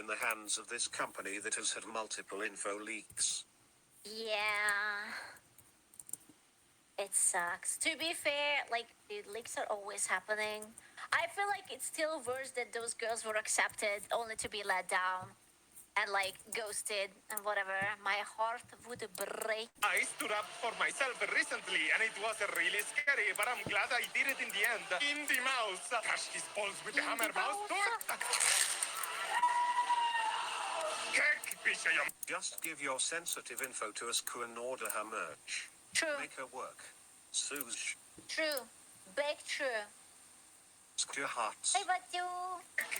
in the hands of this company that has had multiple info leaks. Yeah. It sucks. To be fair, like, dude, leaks are always happening. I feel like it's still worse that those girls were accepted only to be let down and, like, ghosted and whatever. My heart would break. I stood up for myself recently, and it was really scary, but I'm glad I did it in the end. Indie Mouse! Crush his balls with the hammer mouse. Do it! Kick, Bishop! Just give your sensitive info to Asku and order her merch. True. Make her work. Suze. True. Big true. Your hearts. Hey, but you...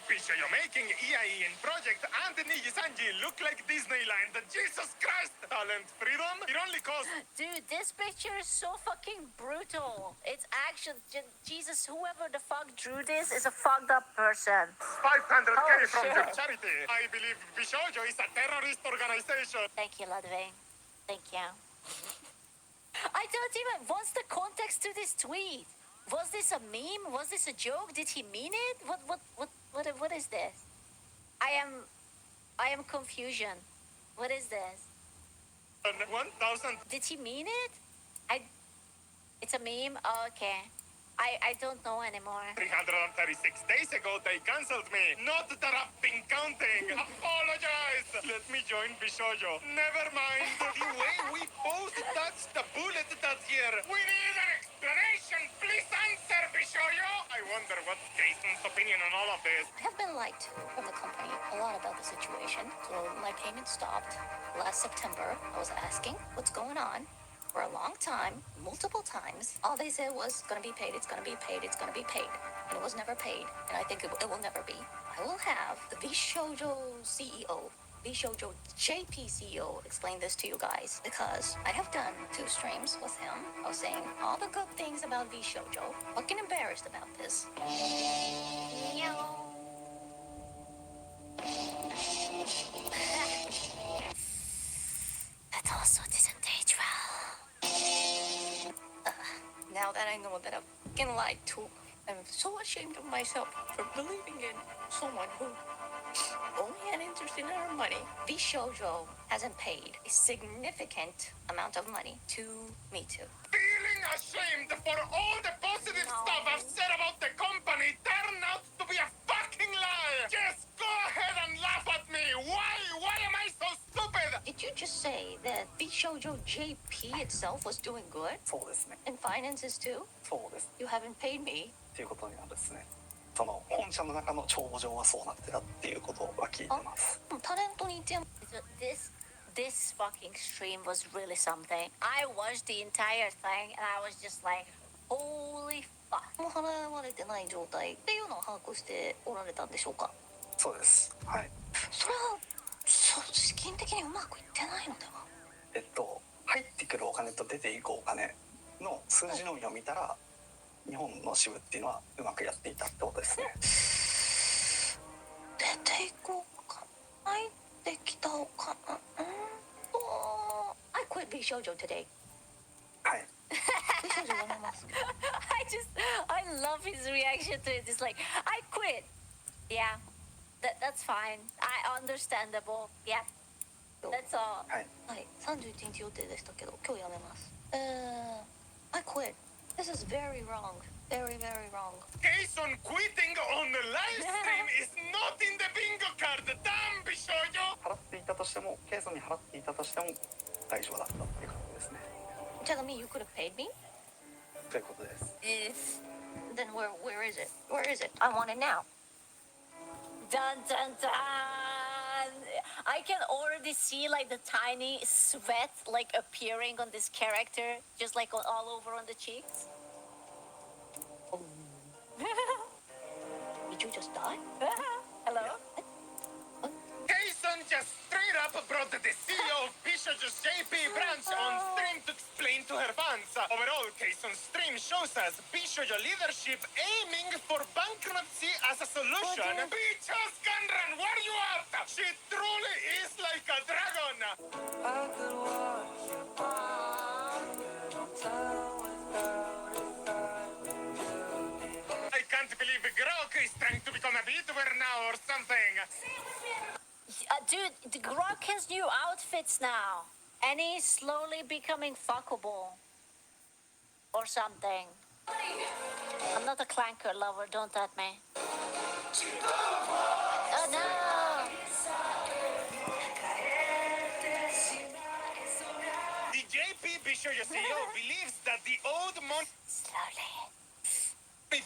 Bishop, you're making EIE in Project and Niji-Sanji look like Disneyland. Jesus Christ! Talent freedom? It only costs... Dude, this picture is so fucking brutal. It's action. Jesus, whoever the fuck drew this is a fucked up person. 500k Oh, from shit. the charity. I believe Bishoujo is a terrorist organization. Thank you, Ludwig. Thank you. I don't even... What's the context to this tweet? Was this a meme? Was this a joke? Did he mean it? What is this? I am confusion. What is this? 1,000. Did he mean it? It's a meme? Oh, okay. I don't know anymore. 336 days ago, they cancelled me. Not the rapping counting. Apologize. Let me join Bishoujo. Never mind. The way we both touched the bullet that year. We need an explanation. Please answer, Bishoujo. I wonder what's Jason's opinion on all of this. I have been lied to from the company a lot about the situation, so my payment stopped last September. I was asking what's going on for a long time, multiple times. All they said was, it's gonna be paid, it's gonna be paid, it's gonna be paid. And it was never paid, and I think it will never be. I will have the Bishoujo CEO, Bishoujo JP CEO explain this to you guys, because I have done 2 streams with him. I was saying all the good things about Bishoujo. Fucking embarrassed about this. That also didn't age well. Now that I know that I've been lied to, I'm so ashamed of myself for believing in someone who only had interest in our money. Bishoujo hasn't paid a significant amount of money to me too. Feeling ashamed for all the positive stuff I've said about the company turned out to be a fucking lie. Just go ahead and laugh at me. Why am I so stupid? Did you just say that Bishoujo JP itself was doing good? そうですね。 And finances too? そうです。 You haven't paid me? っていうことになるんですね。その本社の中の帳簿上はそうなってたっていうことは聞いてます。タレントにいても This fucking stream was really something. I watched the entire thing and I was just like, holy fuck. もう払われてない状態っていうのを把握しておられたんでしょうか？そうです。はい。それは資金的にうまくいってないのでは？入ってくるお金と出ていくお金の数字のみを見たら、日本の支部っていうのはうまくやっていたってことですね。出ていこうか。入ってきたお金。I quit Bishoujo today. はい。Bishoujo やめます。I love his reaction to it. It's like, I quit. Yeah, that's fine. Understandable. Yeah, that's all. はい。はい、31日予定でしたけど、今日やめます。I quit. This is very wrong. Very, very wrong. Jason quitting on the live stream is not in the bingo card. Damn, Bishoujo. 払っていたとしても、ケイソンに払っていたとしても大丈夫だったっていう感じですね。Tell me you could have paid me? ということです。Then where is it? Where is it? I want it now. Dun dun dun! I can already see like the tiny sweat like appearing on this character, just like all over on the cheeks. Did you just die? Hello? Jason just straight up brought the CEO of Bishoujo's JP branch on stream to explain to her fans. Overall, Jason's stream shows us Bishoujo leadership aiming for bankruptcy as a solution. Bichos Gunran, where you at? She truly is like a dragon. I can't believe Grok is trying to become a VTuber now or something. Dude, the Grok has new outfits now. And he's slowly becoming fuckable. Or something. I'm not a clanker lover, don't at me. Oh no! The JP Bishoyo CEO believes that the old money Slowly.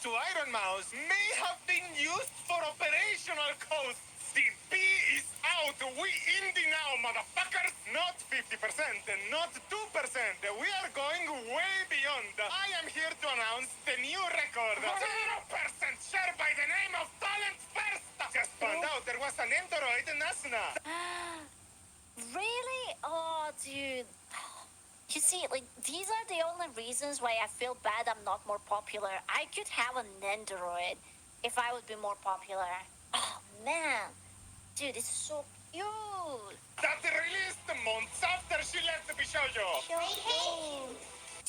to Iron Mouse may have been used for operational costs. The P is out. We indie now, motherfuckers. Not 50%, not 2%. We are going way beyond. I am here to announce the new record. 0% share by the name of Talent First. Just found out there was an Android Nasna. Really? Oh, dude. You see, like, these are the only reasons why I feel bad I'm not more popular. I could have an Android if I would be more popular. Oh, man. Dude, it's so cute. That released months after she left the Bishoyo.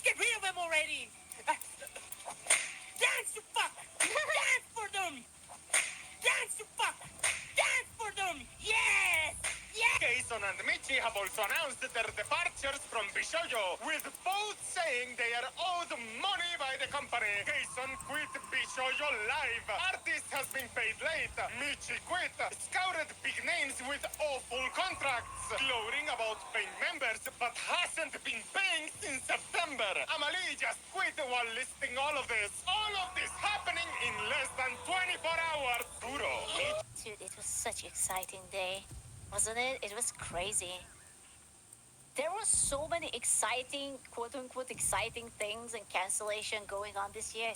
Get rid of them already! Dance, you fuck! Dance for them! Dance, you fuck! Dance for them! Yes! Yes! Jason and Michi have also announced their departures from Bishoyo, with both saying they are owed money by the company. Jason quit Bishoyo live. Artist has been paid late. Michi quit. Scoured big names with awful contracts. Gloating about paying members, but hasn't been paying since September. Amalie just quit while listing all of this. All of this happening in less than 24 hours. Puro. Dude, it was such an exciting day. Wasn't it? It was crazy. There were so many exciting, quote-unquote, exciting things and cancellation going on this year.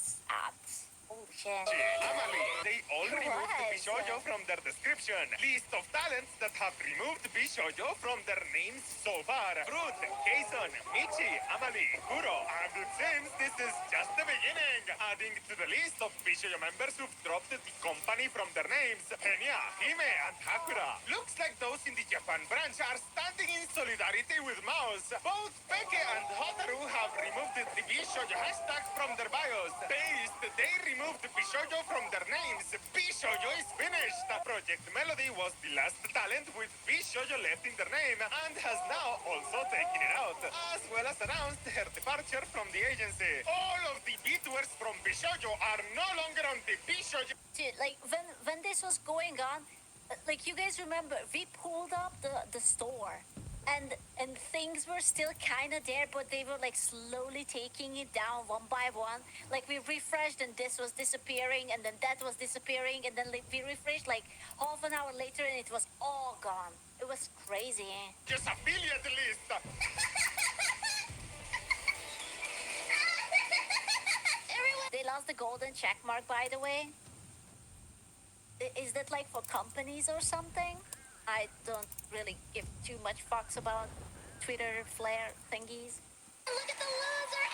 Holy shit. Amalie, they all removed What? Bishoyo from their description. List of talents that have removed Bishoyo from their names so far. Fruit, Jason, Michi, Amalie, Kuro. And it seems this is just the beginning. Adding to the list of Bishoyo members who've dropped the company from their names, Kenya, Hime, and Hakura. Looks like those in the Japan branch are standing in solidarity with Mouse. Both Peke and Hotaru have removed the Bishoyo hashtag from their bios. Based, they removed Bishoyo from their names. Bishoyo is finished. Project Melody was the last talent with Bishoyo left in their name and has now also taken it out, as well as announced her departure from the agency. All of the beatwers from Bishoyo are no longer on the Bishoyo. Dude, like, when this was going on, like, you guys remember, we pulled up the store. And things were still kind of there, but they were like slowly taking it down one by one. Like we refreshed and this was disappearing and then that was disappearing and then like, we refreshed like half an hour later and it was all gone. It was crazy. Just affiliate list. They lost the golden check mark, by the way. Is that like for companies or something? I don't really give too much fucks about Twitter flair thingies. Look at the loser!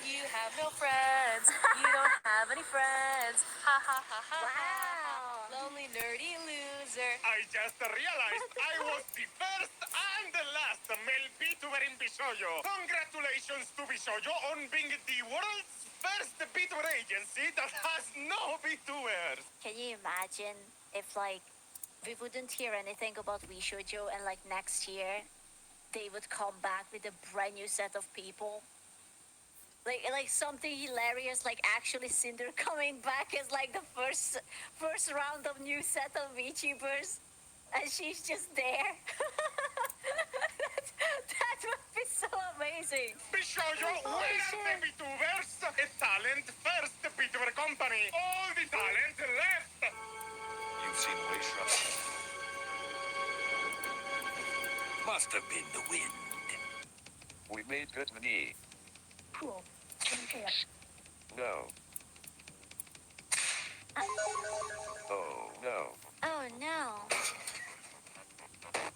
You have no friends. You don't have any friends. Ha ha ha ha. Wow. Lonely, nerdy loser. I just realized I was the first and the last male VTuber in Bishoyo. Congratulations to Bishoyo on being the world's first VTuber agency that has no VTubers. Can you imagine if like we wouldn't hear anything about Wishojo and like next year they would come back with a brand new set of people? Like something hilarious, like actually Cinder coming back as like the first round of new set of VTubers, and she's just there. that would be so amazing. Bishoyo, Holy where shit. are the VTubers? A talent first VTuber company. All the talent left. You've seen Waysha. Must have been the wind. We made good money. Cool. No. Oh no. Oh no.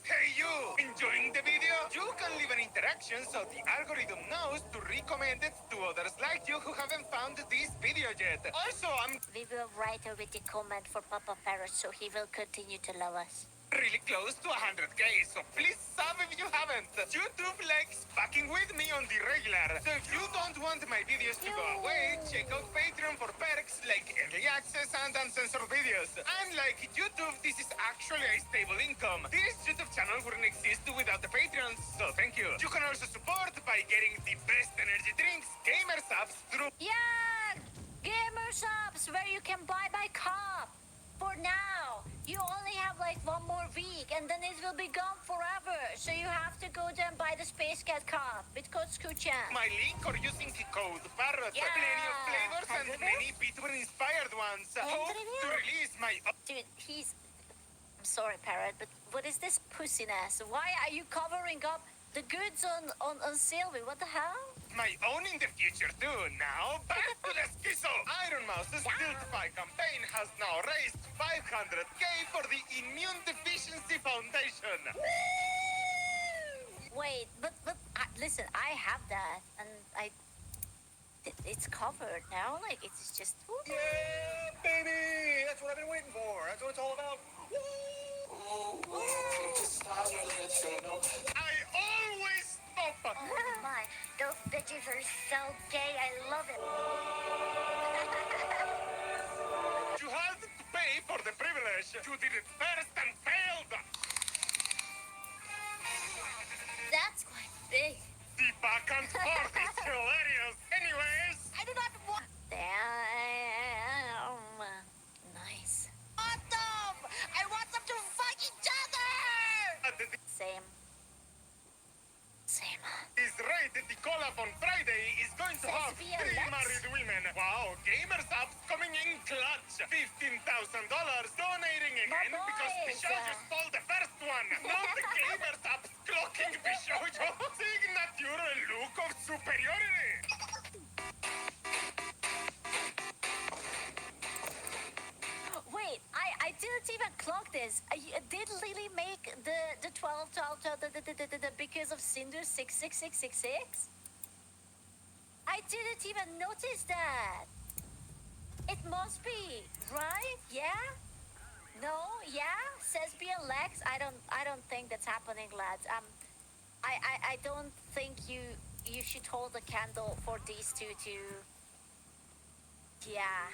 Hey you! Enjoying the video? You can leave an interaction so the algorithm knows to recommend it to others like you who haven't found this video yet. Also, I'm We will write a witty comment for Papa Parrot so he will continue to love us. Really close to 100k, so please sub if you haven't. YouTube likes fucking with me on the regular, so if you don't want my videos to go away, check out Patreon for perks like early access and uncensored videos. Unlike YouTube, this is actually a stable income. This YouTube channel wouldn't exist without the Patreons, so thank you. You can also support by getting the best energy drinks, gamer subs through Yeah, gamer subs where you can buy my cup. For now, you only have like one more week, and then it will be gone forever. So you have to go there and buy the Space Cat cup. It's called Scoocha. my link or using the code Parrot. Yeah. Plenty of flavors and Have you many Bitcoin-inspired ones. Hope to release my... Dude, I'm sorry, Parrot, but what is this pussiness? Why are you covering up the goods on Sylvie? What the hell? my own in the future too. Now, back to the schizo! Iron Mouse's Still to Fight campaign has now raised 500k for the Immune Deficiency Foundation. Wait, but listen, I have that, and it's covered now. Like it's just. Yeah, baby! That's what I've been waiting for. That's what it's all about. I always stop. Oh my, those bitches are so gay. I love it. You had to pay for the privilege. You did it first and failed. That's quite big. The back and forth is hilarious. Anyways, I do not want Damn. Nice. them. I want them to fuck each other. Same. This rate at the collab on Friday is going to have Says 3 VLX. married women. Wow, gamer subs coming in clutch. $15,000 donating again My because boys. Bishoujo stole the first one. Not the gamer subs clocking Bishoujo. Signature look of superiority. Wait, I didn't even clock this. Did Lily make the 12 the because of Cinder 66666? I didn't even notice that. It must be, right? Yeah? No? Yeah? Says BLX? I don't think that's happening, lads. I don't think you should hold a candle for these two to. Yeah.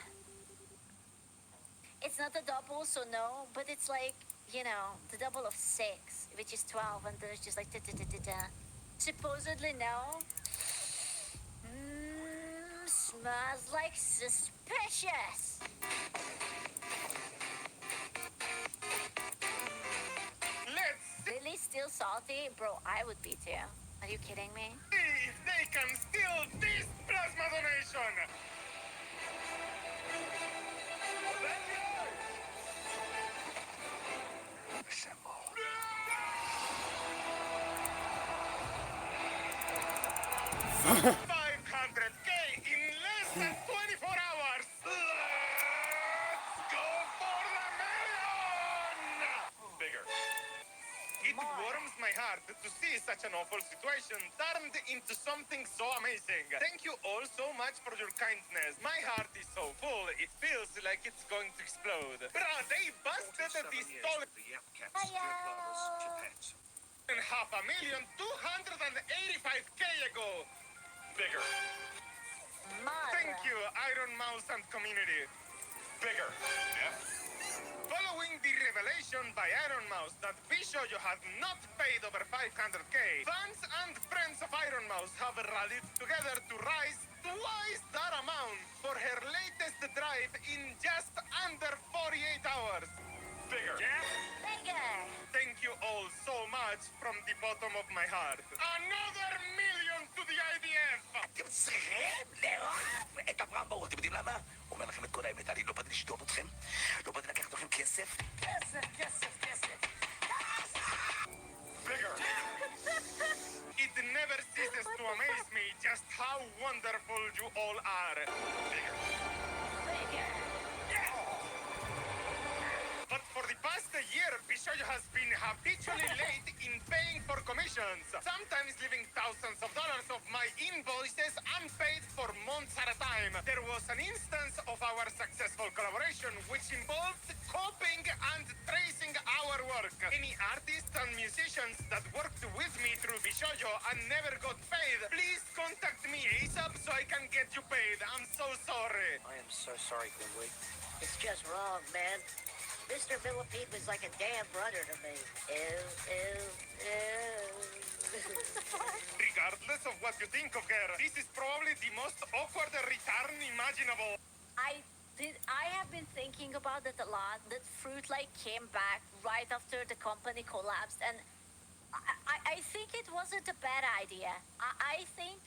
It's not a double, so no, but it's like, you know, the double of 6, which is 12, and there's just like da-da-da-da-da. Supposedly, no. Smells like suspicious. Let's Lily's still salty? Bro, I would be too. Are you kidding me? see if they can steal this plasma donation. Assemble. 500k in less than 24 hours. Let's go for the million! Bigger. It warms my heart to see such an awful situation turned into something so amazing. Thank you all so much for your kindness. My heart is so full, it feels like it's going to explode. Bruh, they busted 7 the years stolen with the Yap Cats, Diablos, Chipette. $585k ago. Bigger. Thank you, Iron Mouse and community. Bigger. Following the revelation by Iron Mouse that Bishoujo had not paid over 500k, fans and friends of Iron Mouse have rallied together to raise twice that amount for her latest drive in just under 48 hours. Bigger. Bigger. Thank you all so much from the bottom of my heart. Another million to the IDF! אתם צריכים לאהוב את הברמבו. אתם יודעים למה? אומר לכם את כל האמת, אני לא באתי לשדוד אתכם, לא באתי לקחת לכם כסף. כסף, כסף, כסף. Bigger. It never ceases to amaze me just how wonderful you all are. Bigger. But for the past year, Bishoujo has been habitually late in paying for commissions, sometimes leaving thousands of dollars of my invoices unpaid for months at a time. There was an instance of our successful collaboration which involved copying and tracing our work. Any artists and musicians that worked with me through Bishojo and never got paid, please contact me ASAP so I can get you paid. I'm so sorry. I am so sorry, Grimley. It's just wrong, man. Mr. Millipede was like a damn brother to me. Regardless of what you think of her, this is probably the most awkward return imaginable. I have been thinking about it a lot. That Fruit came back right after the company collapsed, and I think it wasn't a bad idea. I think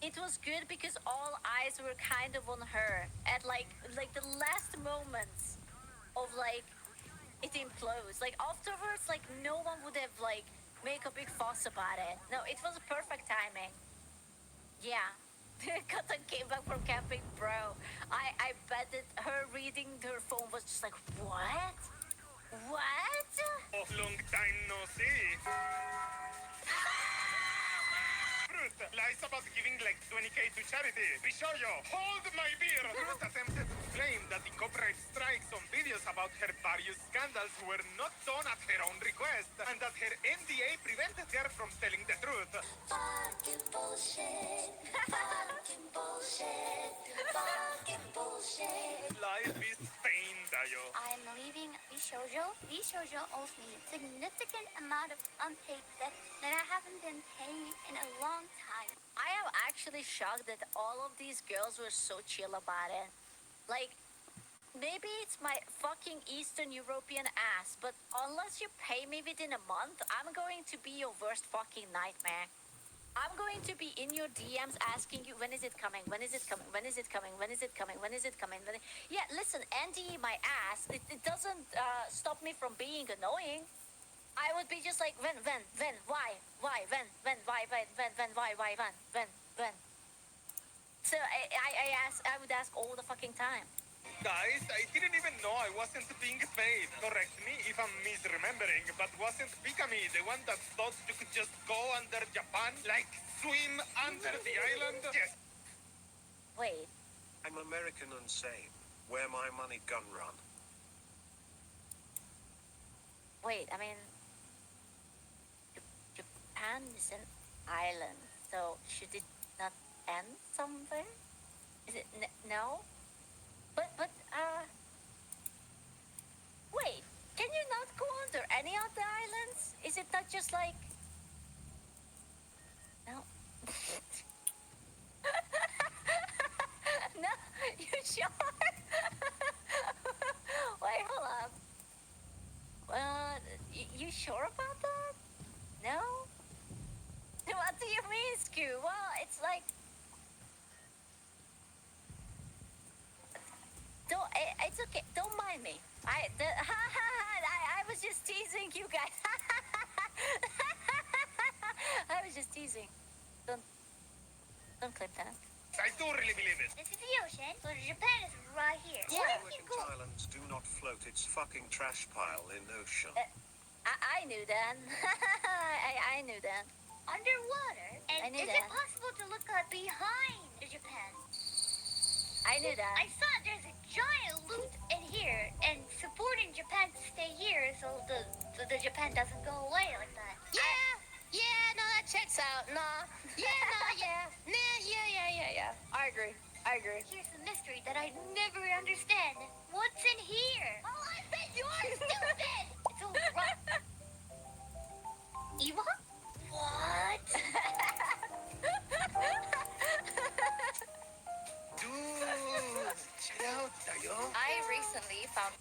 it was good because all eyes were kind of on her at like the last moments of it implodes. Afterwards, no one would have make a big fuss about it. No, it was perfect timing. Yeah. Cotton came back from camping, bro. I bet that her reading her phone was just like, what? What? Oh, long time no see. Fruit lies about giving like 20k to charity. Bishoyo, hold my beer. Fruit attempted to claim that the copyright strikes on videos about her various scandals were not done at her own request, and that her NDA prevented her from telling the truth. Fucking bullshit. Fucking bullshit. Fucking bullshit. Life is pain, Dayo. I'm leaving Bishojo. Bishojo owes me a significant amount of unpaid debt that I haven't been paying in a long time. I am actually shocked that all of these girls were so chill about it. Maybe it's my fucking Eastern European ass, but unless you pay me within a month, I'm going to be your worst fucking nightmare. I'm going to be in your DMs asking you, when is it coming? When is it coming? When is it coming? When is it coming? When is it coming? Yeah, listen, NDE my ass, it doesn't stop me from being annoying. I would be just like, when, why, why, when, why, when. So I would ask all the fucking time. Guys, I didn't even know I wasn't being paid. Correct me if I'm misremembering, but wasn't Bikami the one that thought you could just go under Japan? Like, swim under the island? Yes. Wait, I'm American and sane. Where my money gun run. wait, I mean, Japan is an island, so should it not end somewhere? Is it no? But wait, can you not go under any of the islands? Is it not just like no? No, you sure? Wait, hold up. You sure about that? No? What do you mean, Scoo? Well, it's like it's okay. Don't mind me. I was just teasing you guys. I was just teasing. Don't clip that. I do really believe it. This is the ocean, so Japan is right here. American islands do not float its fucking trash pile in ocean. I knew that. I knew that. Underwater? I And knew is that. it possible to look behind Japan? I knew that. I saw there's a giant loot in here, and supporting Japan to stay here so the Japan doesn't go away like that. Yeah, no, that checks out. Nah. Yeah. I agree. Here's the mystery that I never understand. What's in here? Oh, I bet you're stupid! It's all rock. Eva? What? Dude, chill out, Dayo. I recently found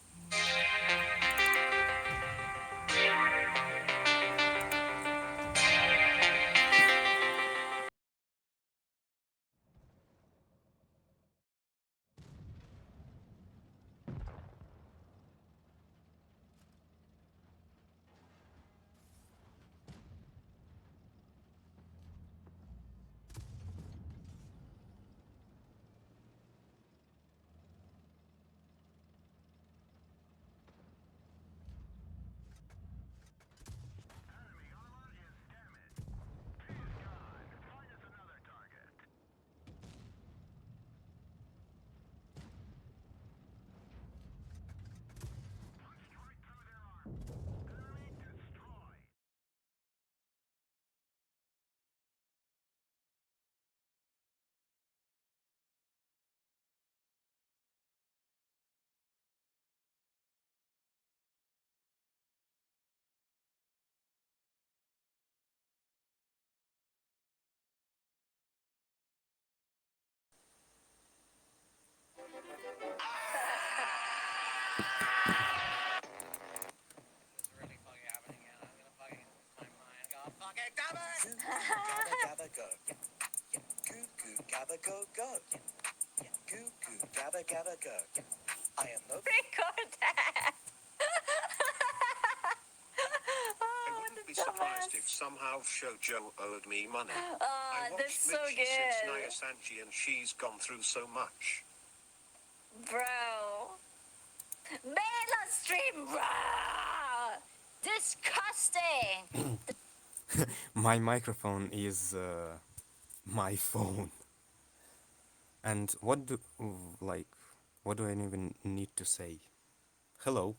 really fucking happening now. I'm gonna fucking lose my mind. God fucking damn it! Gabba gabba go. Goo goo gabba go go. Goo goo gabba gabba go. I am no. Record that. I Oh, wouldn't the be surprised dumbass. if somehow Shoujo owed me money. Oh, I that's watched so Michi since good. Naya Sanji and she's gone through so much. Bro. Man on stream, bro. Disgusting. My microphone is my phone. And what do I even need to say? Hello.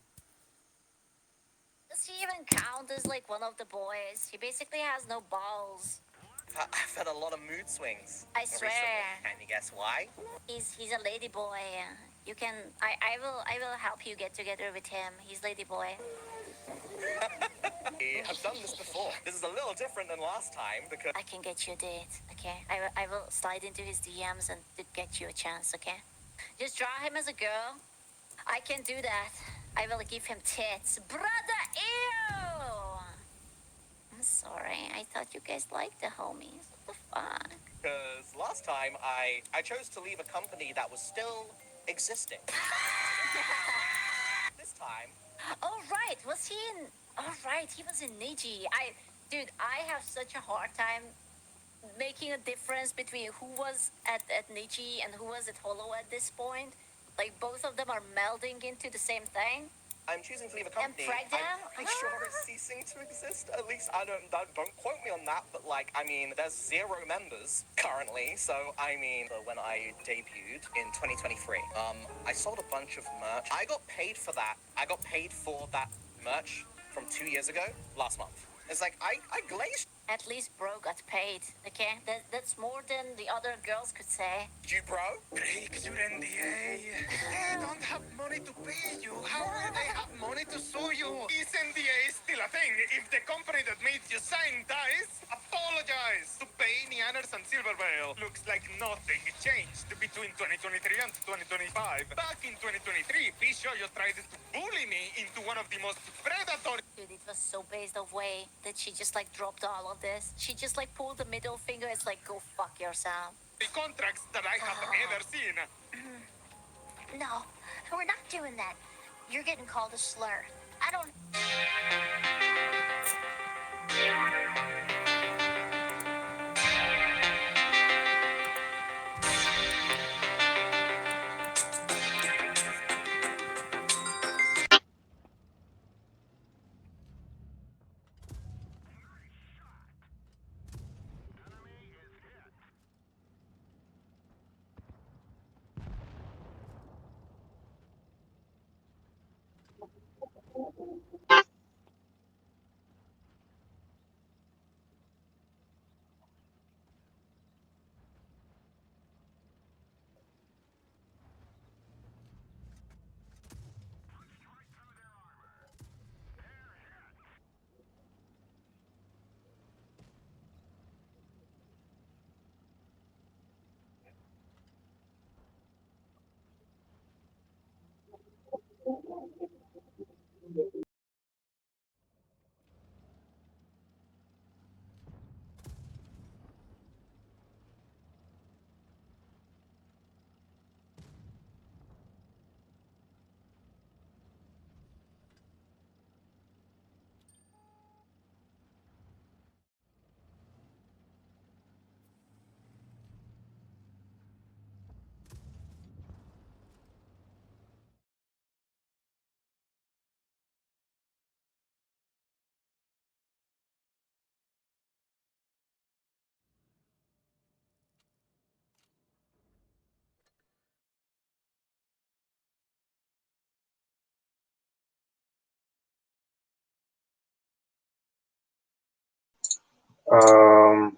Does he even count as like one of the boys? He basically has no balls. I've had a lot of mood swings. I swear. Recently. Can you guess why? He's a lady boy. You can I will help you get together with him. He's lady boy. I've done this before. This is a little different than last time because I can get you a date, okay? I will slide into his DMs and to get you a chance, okay? Just draw him as a girl. I can do that. I will give him tits. Brother, ew! I'm sorry. I thought you guys liked the homies. What the fuck? last time I chose to leave a company that was still existing. This time, Oh, right. Was he in... Oh, right. He was in Niji. Dude, I have such a hard time making a difference between who was at Niji and who was at Holo at this point. Like, both of them are melding into the same thing. I'm choosing to leave a And company. Pregdam? I'm pretty sure it's ceasing to exist. At least I don't quote me on that, but like I mean, there's 0 members currently. So I mean, when I debuted in 2023, I sold a bunch of merch. I got paid for that. I got paid for that merch from 2 years ago, last month. It's like I glazed At least bro got paid, okay? That's more than the other girls could say. you, bro. Break your NDA. They don't have money to pay you. How will they have money to sue you? Is NDA still a thing? If the company that made you sign dies, apologize to pay Nianners and Silverwhale. Looks like nothing changed between 2023 and 2025. Back in 2023, Bishoyo tried to bully me into one of the most predatory Dude, it was so based of way that she just like dropped all of this. She just like pulled the middle finger. It's like, go fuck yourself. contracts that I have ever seen. No, we're not doing that. You're getting called a slur. I don't. Um,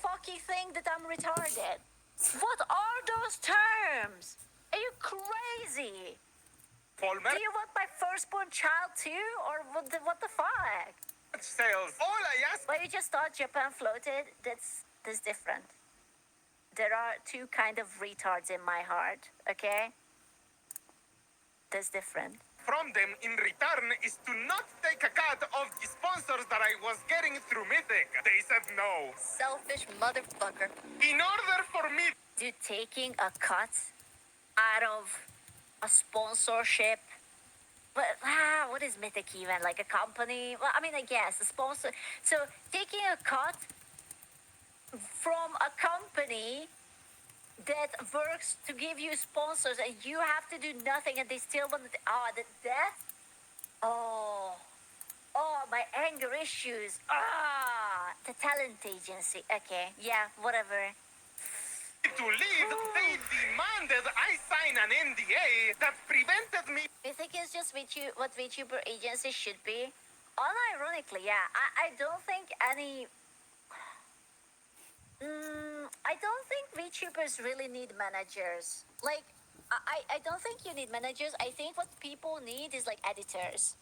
fucking think that I'm retarded. What are those terms? Are you crazy? Polmer Do you want my firstborn child too? Or what the fuck? sales. All I ask Well, you just thought Japan floated? That's different. There are two kind of retards in my heart, okay? That's different. from them in return is to not take a cut of the sponsors that I was getting through Mythic. They said no. Selfish motherfucker. In order for me Dude, taking a cut out of a sponsorship. But what is Mythic even? Like a company? Well, I mean, I guess a sponsor. So taking a cut from a company that works to give you sponsors, and you have to do nothing, and they still want to. That. Oh, my anger issues. The talent agency. Okay, yeah, whatever. to leave, they demanded I sign an NDA that prevented me. Mythic is just what VTuber agency should be. Unironically, yeah. I don't think any. I don't think VTubers really need managers. Like, I don't think you need managers. I think what people need is like editors.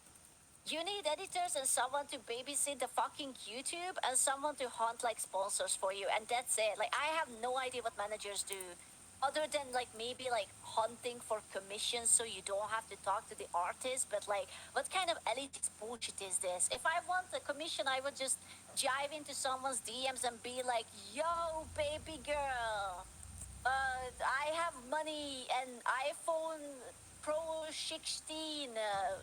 You need editors and someone to babysit the fucking YouTube and someone to hunt like sponsors for you, and that's it. Like, I have no idea what managers do, other than like maybe like hunting for commissions so you don't have to talk to the artist. But like, what kind of elitist bullshit is this? If I want a commission, I would just jive into someone's DMs and be like, "Yo, baby girl, I have money and iPhone Pro 16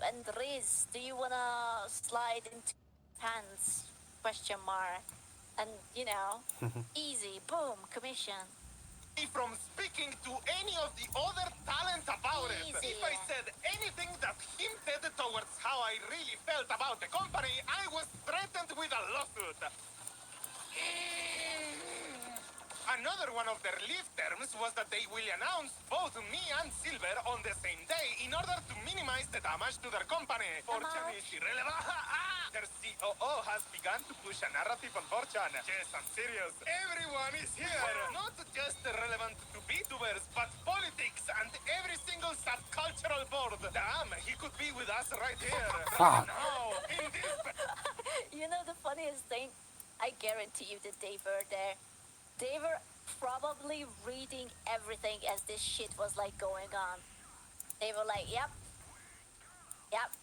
and Riz. Do you wanna slide into pants? Question mark. And easy, boom, commission. From speaking to any of the other talent about it. Easy. If I said anything that hinted towards how I really felt about the company, I was threatened with a lawsuit. Another one of their leave terms was that they will announce both me and Silver on the same day in order to minimize the damage to their company. Fortune is irrelevant. Their COO has begun to push a narrative on Fortune. Yes, I'm serious. Everyone is here. Not just relevant to VTubers, but politics and every single subcultural board. Damn, he could be with us right here. Fuck. Now, in this... You know the funniest thing? I guarantee you that they were there. They were probably reading everything as this shit was like going on. They were like, yep,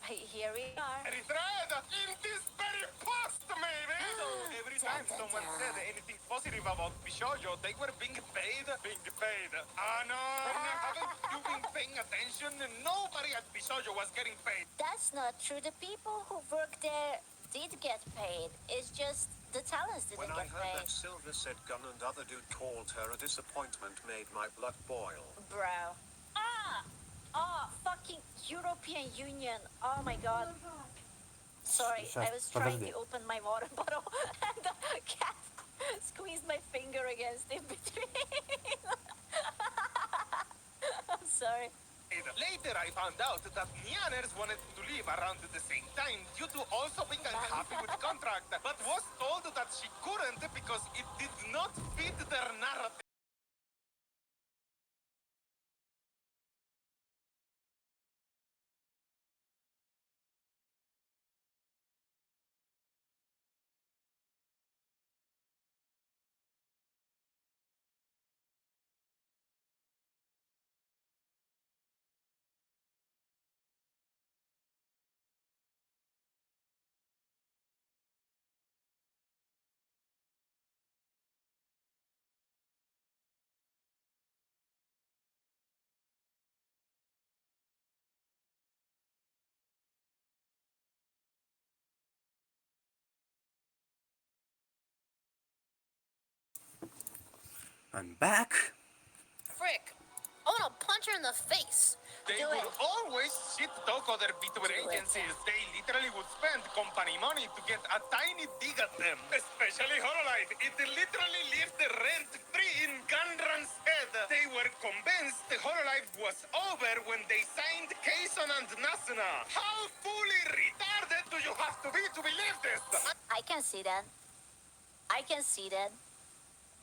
here we are. Eritrea in this very post, maybe! So every time someone said anything positive about Bishojo, they were being paid. No, haven't you been paying attention? Nobody at Bishojo was getting paid. That's not true. The people who work there did get paid. It's just the talents didn't When I get heard paid. that Silver said Gun and other dude called her a disappointment made my blood boil. Bro. Fucking European Union. Oh my god. Sorry, I was trying to open my water bottle and the cat squeezed my finger against in between. I'm sorry. Later, I found out that Nyaners wanted to leave around the same time due to also being unhappy with the contract, but was told that she couldn't because it did not fit their narrative. I'm back. Frick. I want to punch her in the face. They Do would it. always shit talk other VTuber Do it. agencies. They literally would spend company money to get a tiny dig at them. Especially Hololive. It literally lived rent-free in Gandran's head. They were convinced Hololive was over when they signed Kayson and Nasuna. How fully retarded do you have to be believe this? I can see that.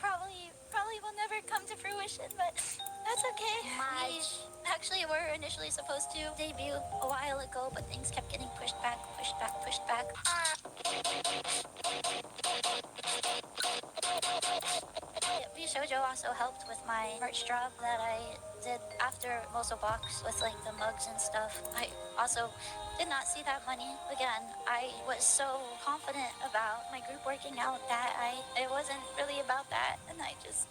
Probably will never come to fruition, but that's okay. We actually were initially supposed to debut a while ago, but things kept getting pushed back. Shoujo also helped with my merch drop that I did after Moso Box with like the mugs and stuff. I also did not see that money again. I was so confident about my group working out that it wasn't really about that, and I just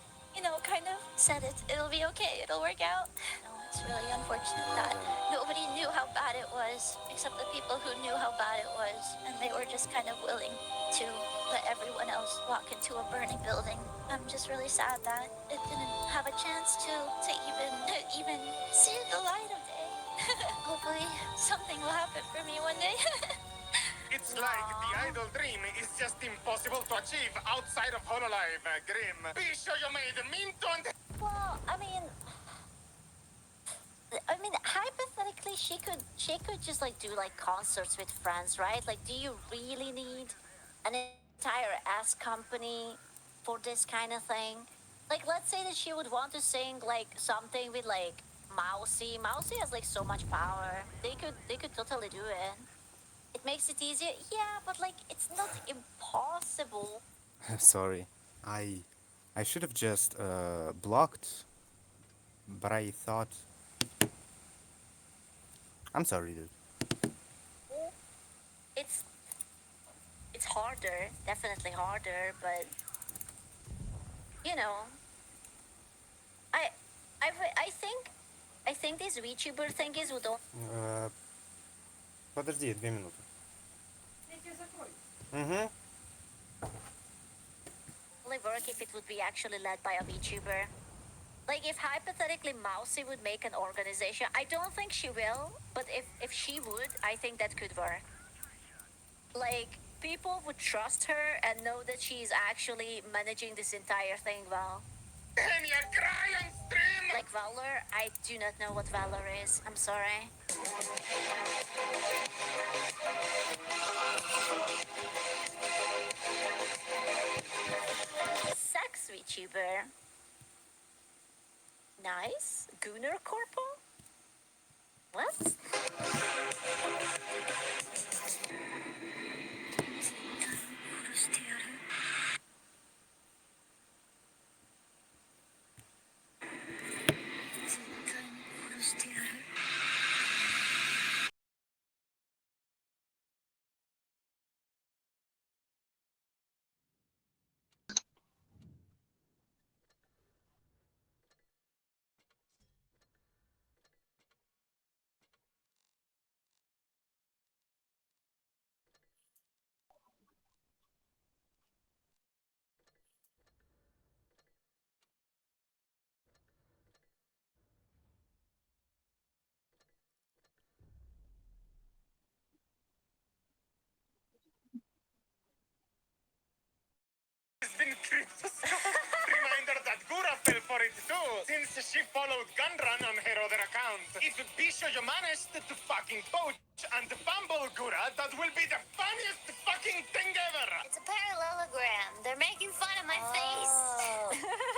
kind of said it'll be okay, it'll work out. No, it's really unfortunate that nobody knew how bad it was except the people who knew how bad it was, and they were just kind of willing to let everyone else walk into a burning building. I'm just really sad that it didn't have a chance to even see the light of day. Hopefully something will happen for me one day. It's like the idol dream is just impossible to achieve outside of Hololive, Grim. Be sure you made mean to Well, I mean, hypothetically, she could just like do like concerts with friends, right? Like, do you really need an entire ass company for this kind of thing? Like, let's say that she would want to sing like something with like Mousy. Mousy has like so much power. They could totally do it. It makes it easier, yeah, but like it's not impossible. Sorry. I should have just blocked, but I thought. I'm sorry, dude. It's it's harder, definitely harder, but you know, I I think these VTuber thingies would Подожди, 2 минуты. Угу. only work if it would be actually led by a VTuber. Like, if hypothetically Mousy would make an organization, I don't think she will, but if she would, I think that could work. Like, people would trust her and know that she's actually managing this entire thing well. and you cry on stream. Like Valor, I do not know what Valor is. I'm sorry. Sex VTuber. Nice. Gunnar Corpo? What? It's been cryptoscope. Reminder that Gura fell for it too, since she followed Gunrun on her other account. If Bishoyo managed to fucking poach and fumble Gura, that will be the funniest fucking thing ever! It's a parallelogram. They're making fun of my face.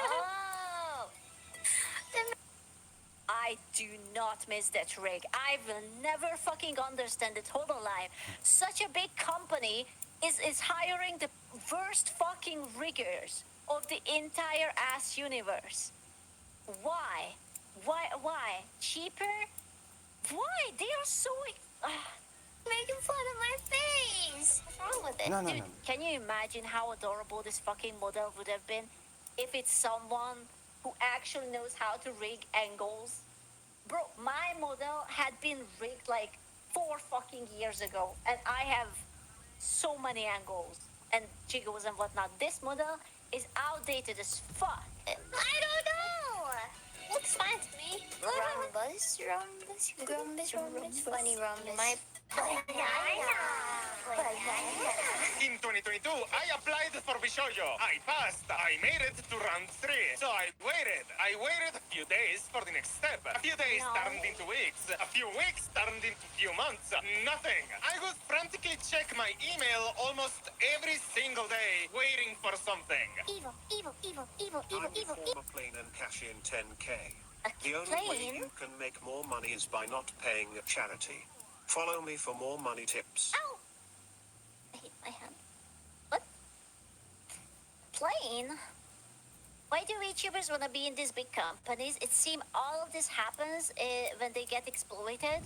Oh. I do not miss that rig. I will never fucking understand it. Hold on, live. Such a big company is hiring the worst fucking riggers of the entire ass universe. Why? Why? Cheaper? Why? They are so. Making fun of my face. What's wrong with it? No, no, Dude, no. can you imagine how adorable this fucking model would have been if it's someone who actually knows how to rig angles? Bro, my model had been rigged like 4 fucking years ago, and I have so many angles and jiggles and whatnot. This model is outdated as fuck. I don't know. Looks fine to me. Rhombus. Funny rhombus. Yeah, I know. In 2022, I applied for Bishoyo. I passed. I made it to round 3. So I waited a few days for the next step. A few days turned into weeks. A few weeks turned into few months. Nothing. I would frantically check my email almost every single day, waiting for something. Evil, evil, evil, evil, I evil, will evil, form a plane and cash in 10k. A The only way plane? you can make more money is by not paying a charity. Follow me for more money tips. Ow! I hit my hand. What? Plane? Why do YouTubers want to be in these big companies? It seems all of this happens when they get exploited.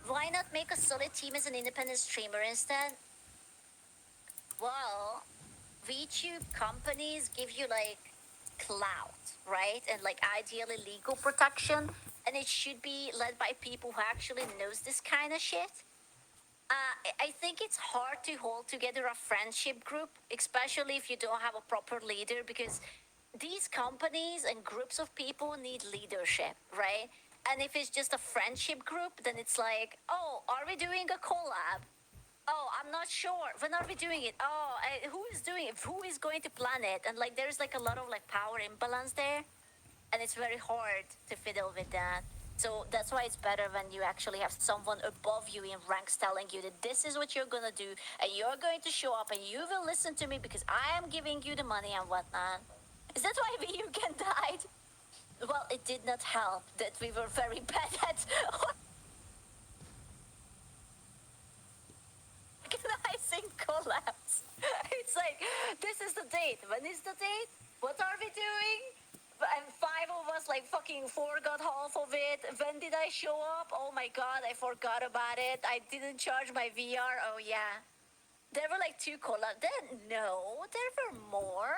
Why not make a solid team as an independent streamer instead? Well, VTube companies give you like clout, right? And like ideally legal protection. And it should be led by people who actually knows this kind of shit. I think it's hard to hold together a friendship group, especially if you don't have a proper leader, because these companies and groups of people need leadership, right? And if it's just a friendship group, then it's like, oh, are we doing a collab? Oh, I'm not sure. When are we doing it? Oh, who is doing it? Who is going to plan it? And like, there's like a lot of like power imbalance there, and it's very hard to fiddle with that. So that's why it's better when you actually have someone above you in ranks telling you that this is what you're gonna do, and you're going to show up, and you will listen to me because I am giving you the money and whatnot. Is that why Vyugan died? Well, it did not help that we were very bad at organizing collabs. It's like, this is the date. When is the date? What are we doing? And 5 of us like fucking forgot half of it. When did I show up? Oh my god, I forgot about it. I didn't charge my VR. Oh yeah. There were like 2 collabs. No, there were more.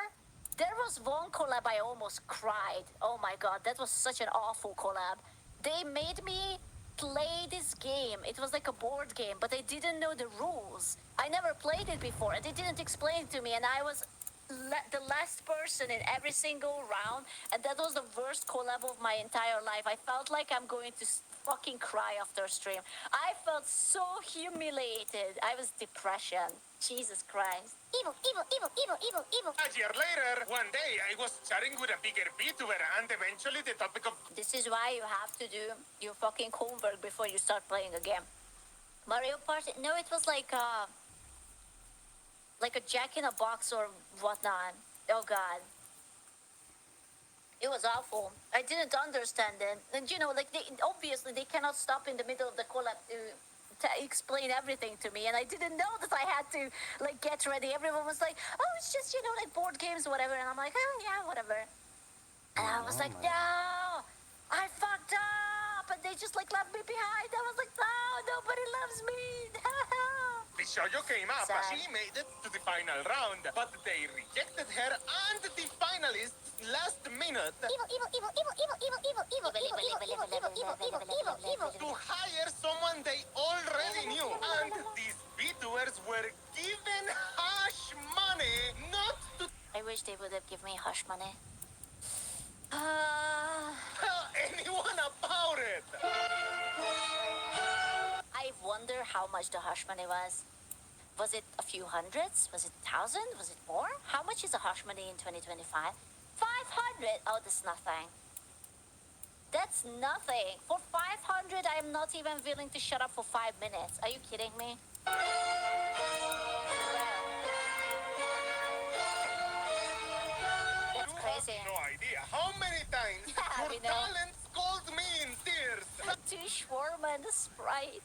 There was one collab I almost cried. Oh my god, that was such an awful collab. They made me play this game. It was like a board game, but I didn't know the rules. I never played it before, and they didn't explain it to me, and I was the last person in every single round, and that was the worst collab of my entire life. I felt like I'm going to fucking cry after stream. I felt so humiliated. I was depression. Jesus Christ. Evil, evil, evil, evil, evil, evil. A year later, one day I was chatting with a bigger VTuber, and eventually the topic of This is why you have to do your fucking homework before you start playing a game. Mario Party? No, it was like a Jack in a Box or whatnot. Oh god. It was awful. I didn't understand it. And you know, like obviously they cannot stop in the middle of the collab to explain everything to me, and I didn't know that I had to like get ready. Everyone was like, oh, it's just, you know, like board games or whatever, and I'm like, oh yeah, whatever. And I was like, no, I fucked up, and they just like left me behind. I was like, no, nobody loves me. Bishoyo came up. Sad. She made it to the final round, but they rejected her and the finalists last minute Evil, evil, evil, evil, evil, evil, evil, evil, evil, evil, evil, evil, evil, evil, evil, to hire someone they already knew. And these VTubers were given hush money not to I wish they would have given me hush money. tell anyone about it. I wonder how much the hush money was. Was it a few hundreds? Was it 1,000? Was it more? How much is a hush money in 2025? 500? Oh, that's nothing. That's nothing. For 500, I am not even willing to shut up for 5 minutes. Are you kidding me? That's You crazy. have no idea how many times Yeah, your we know. talents called me in tears. Two shawarma and a Sprite.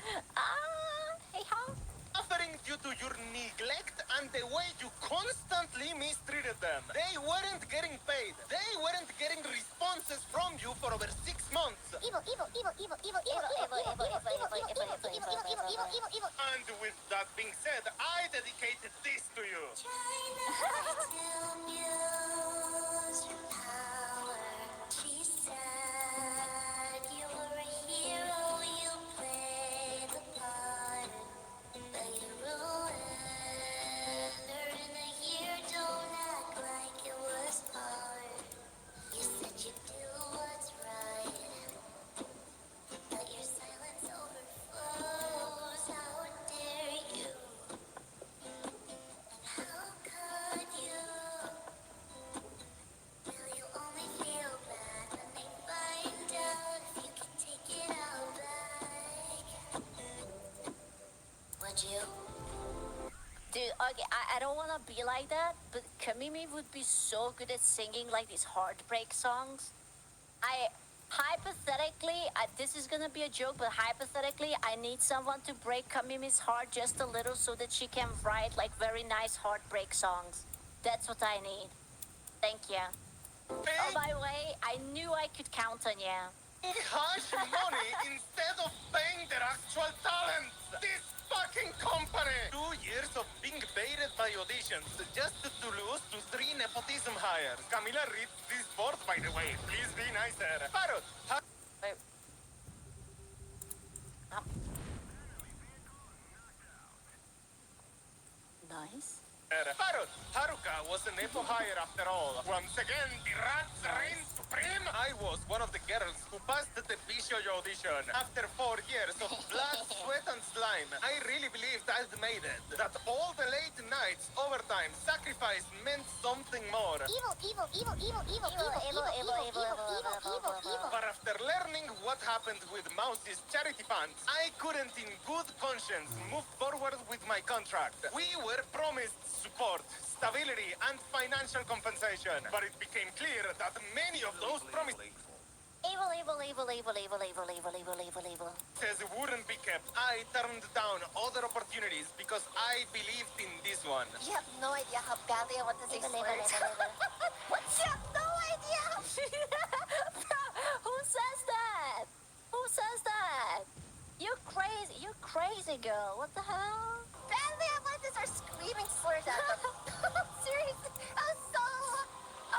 Hey, how? Suffering due to your neglect and the way you constantly mistreated them. They weren't getting paid. They weren't getting responses from you for over 6 months. Evil, evil, evil, evil, evil, evil, evil, evil, evil, evil, evil, evil, evil, evil, evil, evil, evil, evil. And with that being said, I dedicated this to you. I don't want to be like that, but Kamimi would be so good at singing like these heartbreak songs. Hypothetically, this is gonna be a joke, but hypothetically, I need someone to break Kamimi's heart just a little so that she can write like very nice heartbreak songs. That's what I need. Thank you. Oh, by the way, I knew I could count on you. Hush money instead of paying their actual talents. This fucking company. 2 years of being baited by auditions just to lose to 3 nepotism hires. Camila reads this board, by the way. Please be nicer. Parrot. Wait. Oh. Nice. Parrot, Haruka was a nepo hire after all. Once again, the rats reign supreme. I was one of the girls who passed the Bishoyo audition. After 4 years of blood, sweat, and slime, I really believed I'd made it. That all the late nights, overtime, sacrifice meant something more. But after learning what happened with Mouse's charity funds, I couldn't in good conscience move forward with my contract. We were promised support, stability, and financial compensation. But it became clear that many of those promises wouldn't be kept. I turned down other opportunities because I believed in this one. You have no idea how badly I want this experience. What? You have no idea? Who says that? Who says that? You're crazy girl. What the hell? Badly I want to start screaming slurs at them. Seriously, I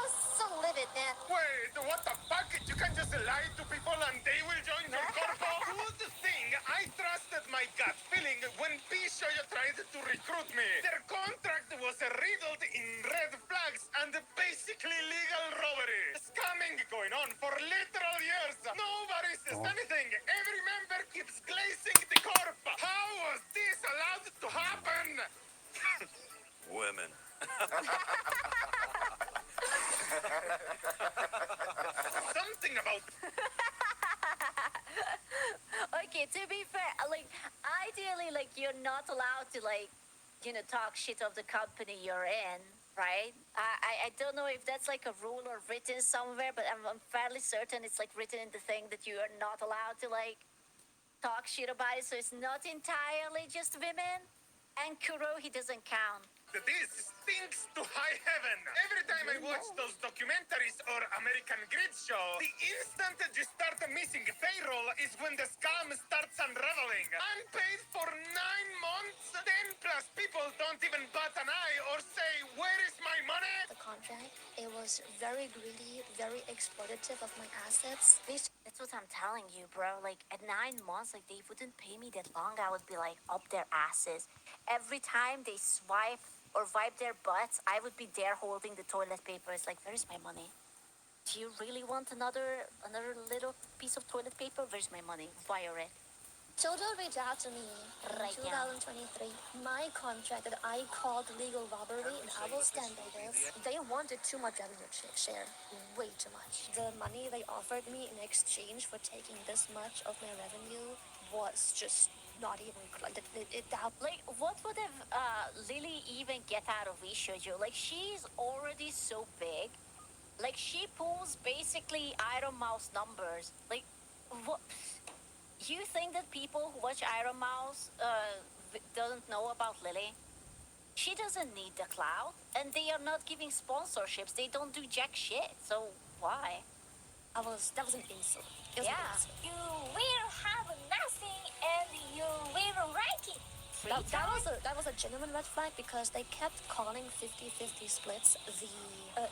was so livid, man. Wait, what the fuck? You can just lie to people and they will join your corpo? Good thing I trusted my gut feeling when Bishoyo tried to recruit me. Their contract was riddled in red flags and basically legal robbery. Scamming going on for literal years. Nobody says anything. Every member keeps glazing the corp. How was this allowed to happen? Women. Something about Okay, to be fair, like, ideally, like, you're not allowed to, like, talk shit of the company you're in, right? I don't know if that's, like, a rule or written somewhere, but I'm fairly certain it's, like, written in the thing that you are not allowed to, like, talk shit about it, so it's not entirely just women. And Kuro, he doesn't count. this stinks to high heaven. Every time I watch those documentaries or American Grid show, the instant you start missing payroll is when the scam starts unraveling. Unpaid for 9 months? 10 plus people don't even bat an eye or say, where is my money? The contract, it was very greedy, very exploitative of my assets. That's what I'm telling you, bro. Like, at 9 months, like, they wouldn't pay me that long. I would be, like, up their asses. Every time they swipe or wipe their butts, I would be there holding the toilet paper. It's like, where's my money? Do you really want another little piece of toilet paper? Where's my money? Wire it. Jojo reached out to me in Right now. 2023. My contract that I called legal robbery, and I will stand by this. They wanted too much revenue share, way too much. The money they offered me in exchange for taking this much of my revenue was just not even like Like, what would have Lily even get out of Ishojo? Like, she's already so big. Like, she pulls basically Iron Mouse numbers. Like, what? You think that people who watch Iron Mouse doesn't know about Lily? She doesn't need the clout, and they are not giving sponsorships. They don't do jack shit. So why? that was an insult. It was an Yeah. insult. You will have nothing and you will write it. That was a genuine red flag because they kept calling 50-50 splits the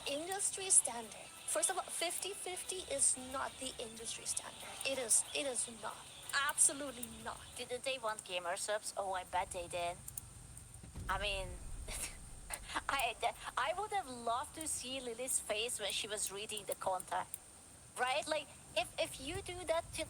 industry standard. First of all, 50-50 is not the industry standard. It is not. Absolutely not. Didn't they want gamer subs? Oh, I bet they did. I mean, I would have loved to see Lily's face when she was reading the contract, right? Like, if you do that to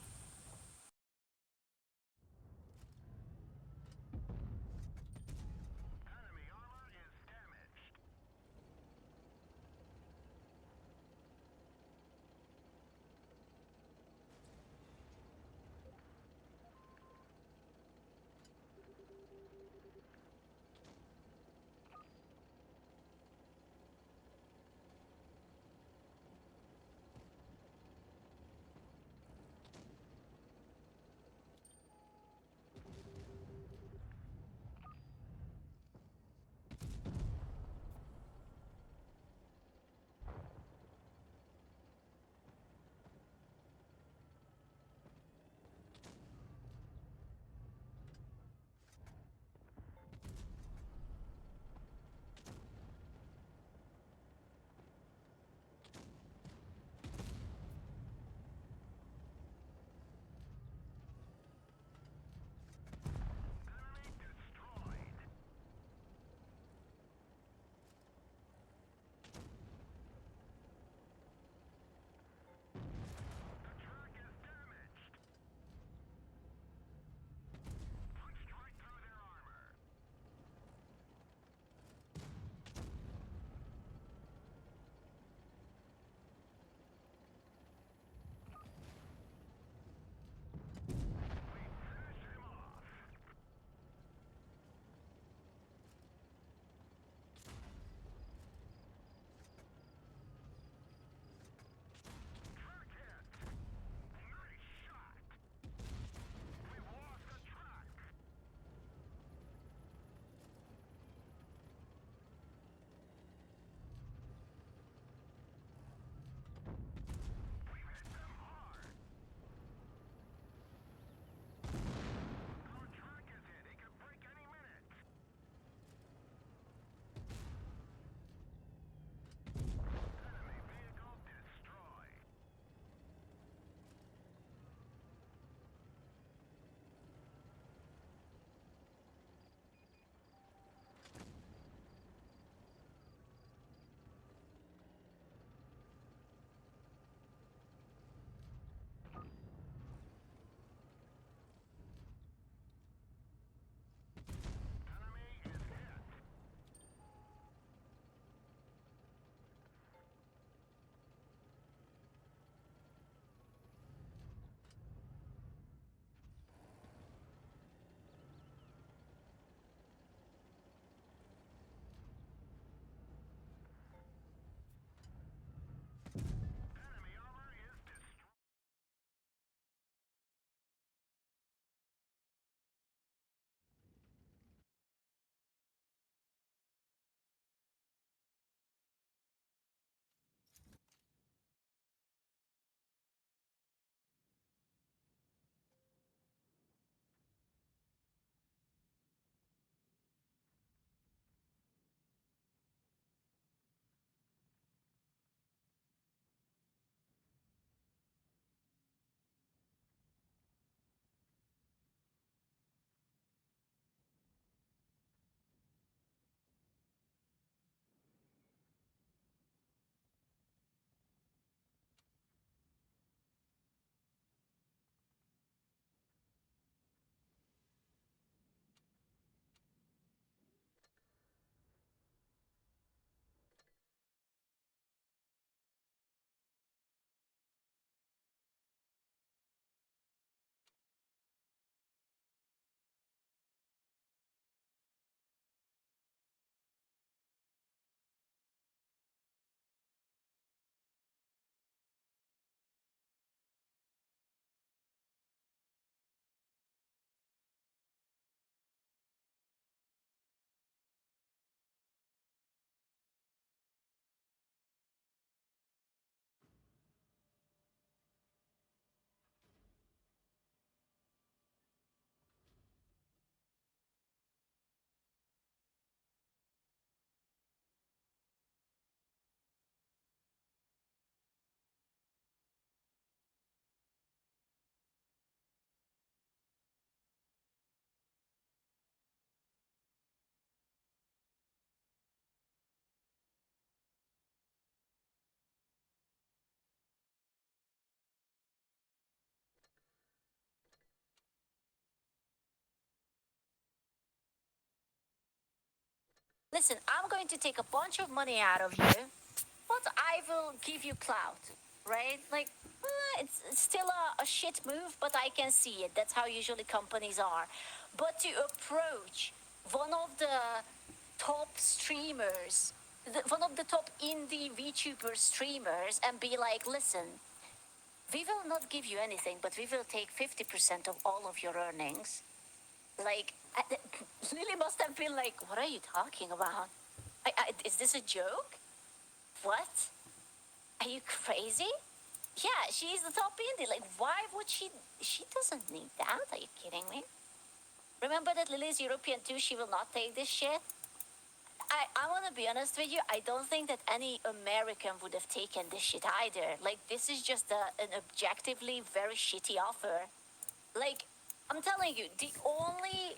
listen, I'm going to take a bunch of money out of you, but I will give you clout, right? Like, it's still a shit move, but I can see it. That's how usually companies are. But to approach one of the top streamers, one of the top indie VTuber streamers, and be like, listen, we will not give you anything, but we will take 50% of all of your earnings. Like, Lily must have been like, what are you talking about? Is this a joke? What? Are you crazy? Yeah, she's the top indie. Like, why would she? She doesn't need that. Are you kidding me? Remember that Lily's European too. She will not take this shit. I want to be honest with you. I don't think that any American would have taken this shit either. Like, this is just an objectively very shitty offer. Like, I'm telling you, the only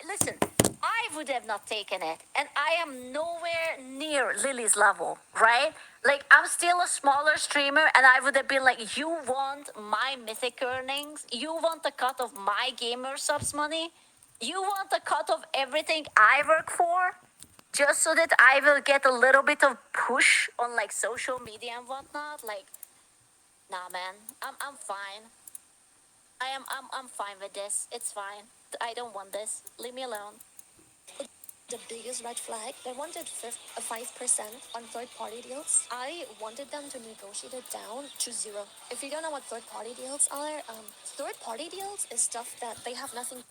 listen, I would have not taken it, and I am nowhere near Lily's level, right? Like, I'm still a smaller streamer, and I would have been like, you want my mythic earnings? You want a cut of my gamer subs money? You want a cut of everything I work for? Just so that I will get a little bit of push on like social media and whatnot? Like, nah, man, I'm fine. I'm fine with this. It's fine. I don't want this. Leave me alone. The biggest red flag, they wanted 5% on third-party deals. I wanted them to negotiate it down to zero. If you don't know what third-party deals are, third-party deals is stuff that they have nothing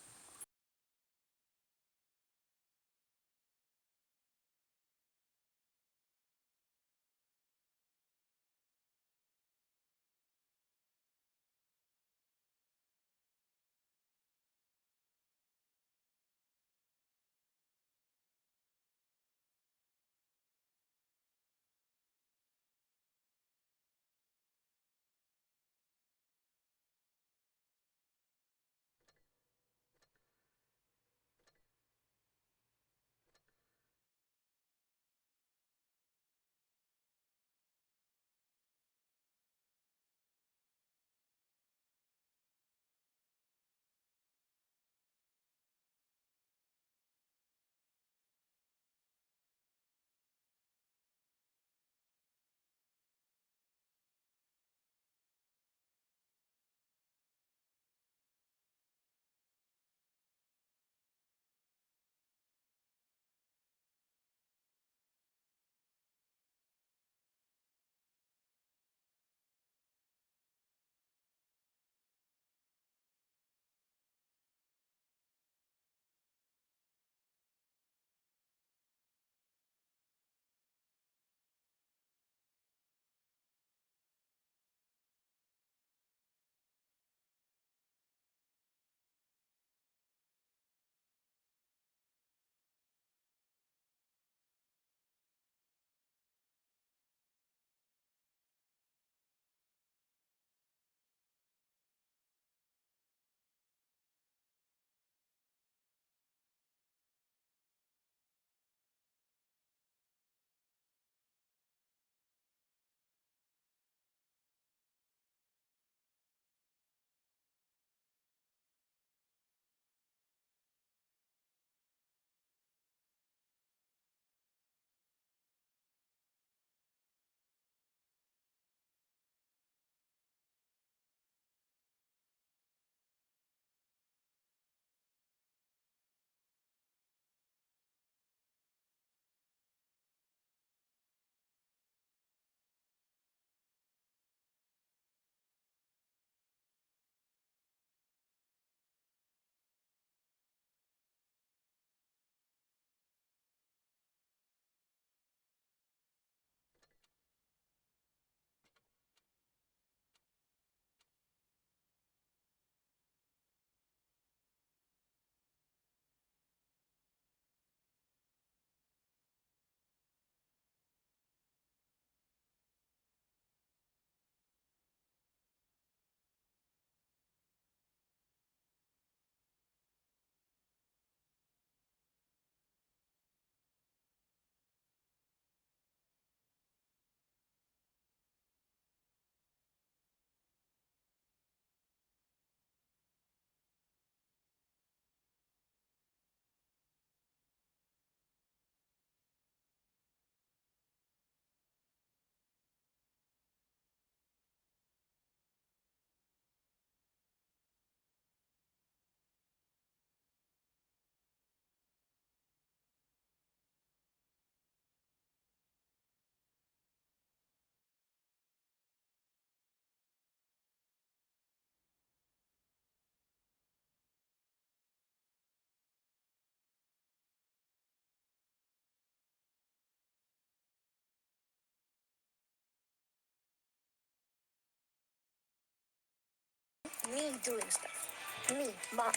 Me doing stuff. Me,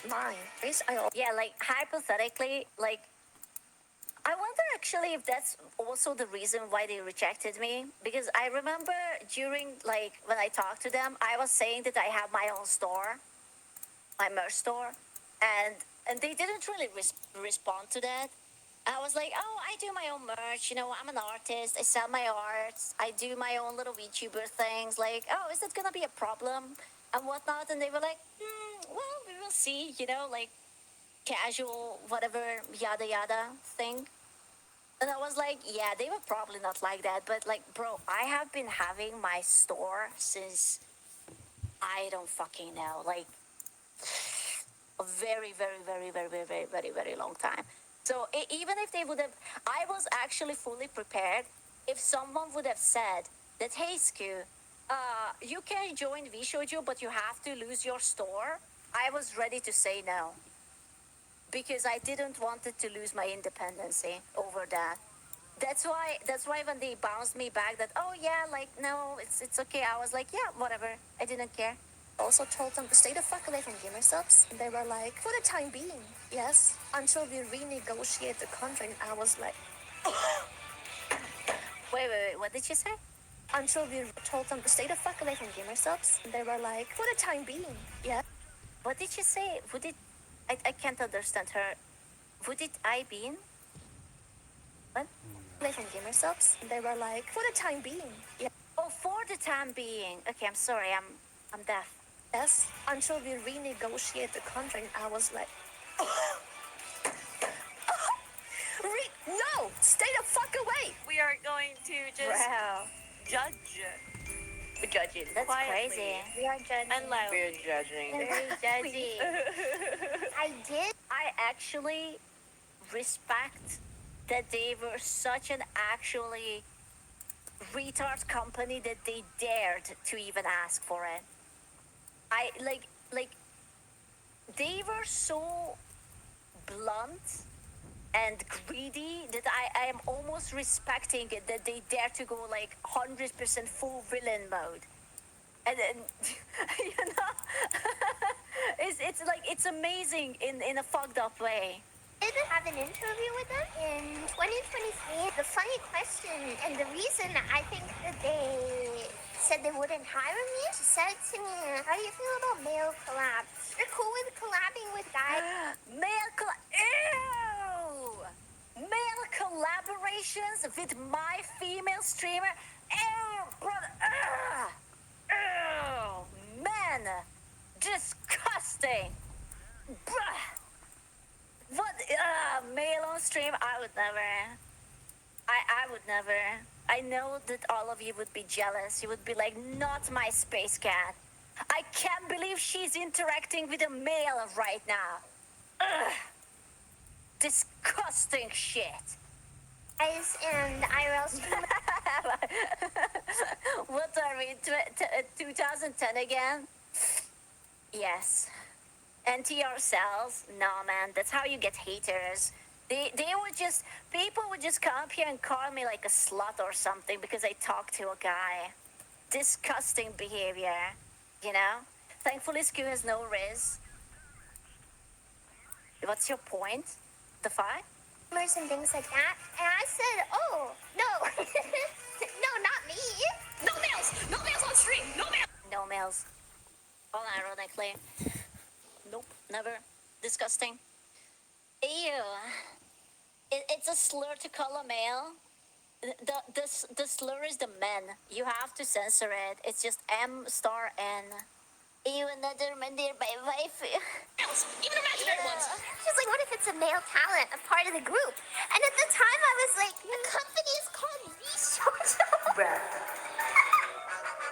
mine. Yeah, like hypothetically, like I wonder actually if that's also the reason why they rejected me. Because I remember during like when I talked to them, I was saying that I have my own store, my merch store, and they didn't really respond to that. I was like, oh, I do my own merch. You know, I'm an artist. I sell my arts. I do my own little VTuber things. Like, oh, is that gonna be a problem and whatnot? And they were like, well, we will see. You know, like casual, whatever, yada yada thing. And I was like, yeah, they were probably not like that. But like, bro, I have been having my store since I don't fucking know, like a very, very, very, very, very, very, very, very long time. So even if they would have, I was actually fully prepared. If someone would have said that, hey, Sku, you can join VShojo, but you have to lose your store, I was ready to say no. Because I didn't want it to lose my independency over that. That's why when they bounced me back that, oh yeah, like no, it's okay, I was like, yeah, whatever, I didn't care. Also told them to stay the fuck away from gamer subs. And they were like, for the time being, yes. Until we renegotiate the contract, I was like, Wait, what did you say? until we told them to stay the fuck away from gamer subs. And they were like, for the time being, yes. What did you say? Would it, I can't understand her. Would it I been? What? Away from gamer subs. And they were like, for the time being, yes. Oh, for the time being. Okay, I'm sorry, I'm deaf. Yes, until we renegotiate the contract, I was like, no, stay the fuck away. We are going to just Wow. judge We're judging. That's quietly crazy. We are judging. and loudly. We're judging. Very judgy. I actually respect that they were such an actually retard company that they dared to even ask for it. I like they were so blunt and greedy that I am almost respecting it that they dare to go like 100% full villain mode. And then you know it's like it's amazing in a fucked up way. I did have an interview with them in 2023. The funny question and the reason I think that they said they wouldn't hire me, she said to me, how do you feel about male collabs? You're cool with collabing with guys? Male collaborations with my female streamer? Ew, brother. Ew, man. Disgusting. Bruh. What? Male on stream? I would never. I would never. I know that all of you would be jealous. You would be like, not my space cat. I can't believe she's interacting with a male right now. Ugh. Disgusting shit. Guys and IRL streamers. What are we, 2010 again? Yes. NTR cells? Nah, man, that's how you get haters. They would just, people would just come up here and call me like a slut or something because I talked to a guy. Disgusting behavior, you know? Thankfully, Sku has no riz. What's your point? Defy? And things like that. And I said, oh, no. No, not me. No males! No males on stream! No males! No males. Unironically. Nope, never. Disgusting. Ew. It's a slur to call a male. The slur is the men. You have to censor it. It's just M*N. Ew, another man there by wife. Even imaginary ones. She's like, what if it's a male talent, a part of the group? And at the time, I was like, the company is called VShojo.